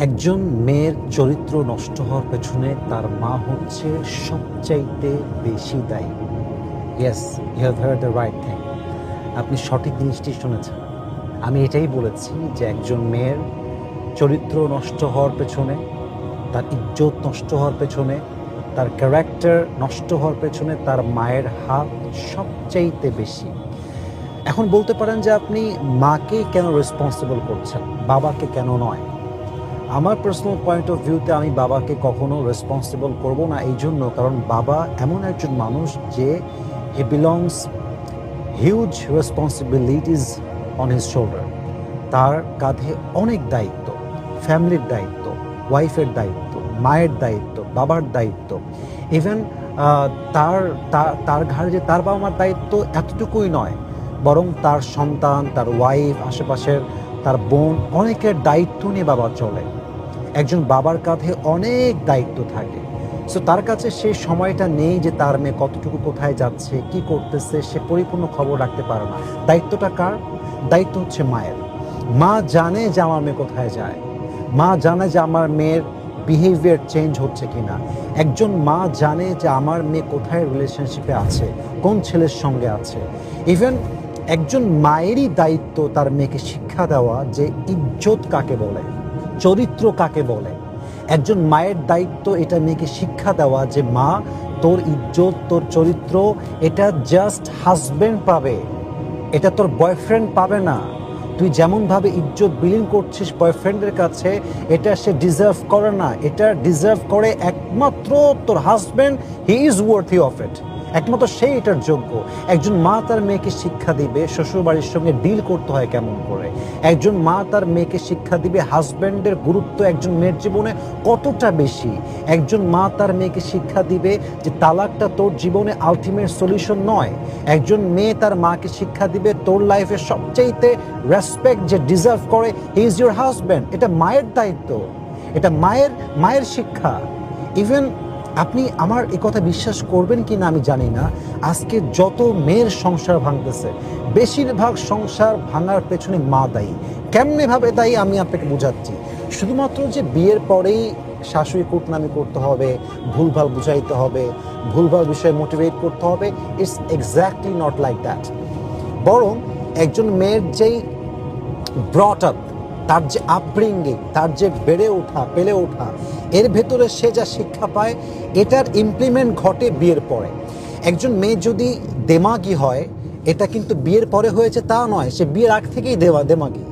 একজন মেয়ের চরিত্র নষ্ট হওয়ার পেছনে তার মা হচ্ছে সবচাইতে বেশি দায়ী। Yes, you have heard the right thing. আপনি সঠিক জিনিসটি শুনেছেন। আমি এটাই বলেছি যে একজন মেয়ের চরিত্র নষ্ট হওয়ার পেছনে, তার ইজ্জত নষ্ট হওয়ার পেছনে, তার ক্যারেক্টার নষ্ট হওয়ার পেছনে তার মায়ের হাত সবচাইতে বেশি। এখন বলতে পারেন যে আপনি মাকে কেন রেসপন্সিবল করছেন, বাবাকে কেন নয়? আমার পার্সোনাল পয়েন্ট অফ ভিউতে আমি বাবাকে কখনো রেসপন্সিবল করব না, এই জন্য কারণ বাবা এমন একজন মানুষ যে হি belongs huge responsibilities on his shoulder. তার কাঁধে অনেক দায়িত্ব, ফ্যামিলির দায়িত্ব, ওয়াইফের দায়িত্ব, মায়ের দায়িত্ব, বাবার দায়িত্ব। ইভেন তার তার ঘাড়ে যে তার বাবা মার দায়িত্ব এতটুকুই নয়, বরং তার সন্তান, তার ওয়াইফ, আশেপাশের তার বোন, অনেকের দায়িত্ব নিয়ে বাবা চলে। একজন বাবার কাঁধে অনেক দায়িত্ব থাকে। সো তার কাছে সেই সময়টা নেই যে তার মেয়ে কতটুকু কোথায় যাচ্ছে, কি করতেছে, সে পরিপূর্ণ খবর রাখতে পারে না। দায়িত্বটা কার? দায়িত্ব হচ্ছে মায়ের। মা জানে যে আমার মেয়ে কোথায় যায়, মা জানে যে আমার মেয়ের বিহেভিয়ার চেঞ্জ হচ্ছে কিনা। একজন মা জানে যে আমার মেয়ে কোথায় রিলেশনশিপে আছে, কোন ছেলের সঙ্গে আছে। ইভেন একজন মায়েরই দায়িত্ব তার মেয়েকে শিক্ষা দেওয়া যে ইজ্জত কাকে বলে, চরিত্র কাকে বলে। একজন মায়ের দায়িত্ব এটা মেয়েকে শিক্ষা দেওয়া যে মা, তোর ইজ্জত, তোর চরিত্র এটা জাস্ট হাজব্যান্ড পাবে, এটা তোর বয়ফ্রেন্ড পাবে না। তুই যেমনভাবে ইজ্জত বিলীন করছিস বয়ফ্রেন্ডের কাছে, এটা সে ডিজার্ভ করে না। এটা ডিজার্ভ করে একমাত্র তোর husband. He is worthy of it. একমাত্র সেই এটার যোগ্য। একজন মা তার মেয়েকে শিক্ষা দিবে শ্বশুরবাড়ির সঙ্গে ডিল করতে হয় কেমন করে। একজন মা তার মেয়েকে শিক্ষা দিবে হাজব্যান্ডের গুরুত্ব একজন মেয়ের জীবনে কতটা বেশি। একজন মা তার মেয়েকে শিক্ষা দিবে যে তালাকটা তোর জীবনে আলটিমেট সলিউশন নয়। একজন মেয়ে তার মাকে শিক্ষা দিবে তোর লাইফে সবচাইতে রেসপেক্ট যে ডিজার্ভ করে, হি ইজ ইউর হাজব্যান্ড। এটা মায়ের দায়িত্ব, এটা মায়ের শিক্ষা। ইভেন আপনি আমার এই কথা বিশ্বাস করবেন কি না আমি জানি না, আজকে যত মেয়ের সংসার ভাঙতেছে, বেশিরভাগ সংসার ভাঙার পেছনে মা দায়ী। কেমনে ভাবে দায়ী আমি আপনাকে বোঝাচ্ছি। শুধুমাত্র যে বিয়ের পরেই শাশুড়ি কুটনামি করতে হবে, ভুলভাল বুঝাইতে হবে, ভুলভাল বিষয়ে মোটিভেট করতে হবে, it's exactly not like that. বরং একজন মেয়ের যেই ব্রট আপ, তার যে আপব্রিঙ্গিং, তার যে বেড়ে ওঠা, পেলে ওঠা, এর ভেতরে সে যা শিক্ষা পায় এটার ইমপ্লিমেন্ট ঘটে বিয়ের পরে। একজন মেয়ে যদি দেমাগী হয়, এটা কিন্তু বিয়ের পরে হয়েছে তা নয়, সে বিয়ের আগ থেকেই দেমাগী।